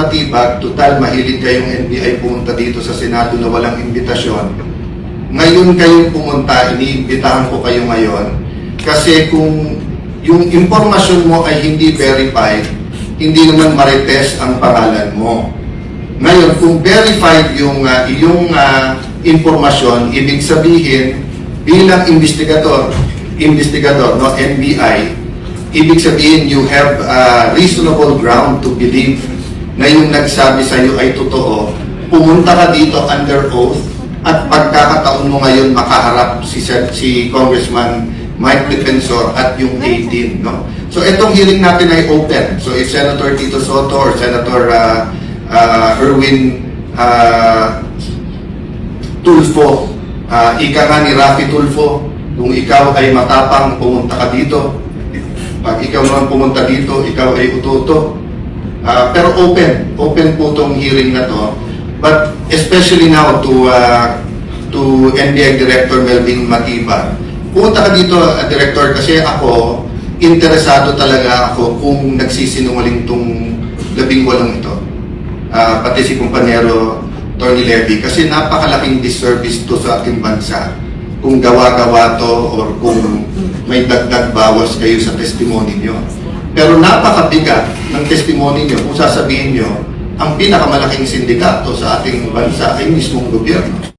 Matibag, total mahilig kayong NBI pumunta dito sa Senado na walang imbitasyon. Ngayon kayong pumunta, iniimbitahan ko kayo ngayon kasi kung yung impormasyon mo ay hindi verified, hindi naman marites ang pangalan mo. Ngayon, kung verified yung iyong impormasyon, ibig sabihin, bilang investigador, no, NBI, ibig sabihin you have reasonable ground to believe na yung nagsabi sa iyo ay totoo. Pumunta ka dito under oath at pagkakataon mo ngayon makaharap si Congressman Mike Defensor at yung 18. No? So itong hearing natin ay open. So if Senator Tito Soto or Senator Erwin Tulfo, ika nga ni Rafi Tulfo, kung ikaw ay matapang, pumunta ka dito. Pag ikaw naman pumunta dito, ikaw ay ututo. Pero open po itong hearing na to. But especially now to NBI Director Melvin Matibag. Pumunta ka dito, Director, kasi ako, interesado talaga ako kung nagsisinungaling itong 18 ito. Pati si Kumpanero Tony Levy, kasi napakalaking disservice to sa ating bansa kung gawa-gawa to or kung may dagdag bawas kayo sa testimony nyo. Pero napakabigat ng testimony nyo kung sasabihin nyo ang pinakamalaking sindikato sa ating bansa ay mismong gobyerno.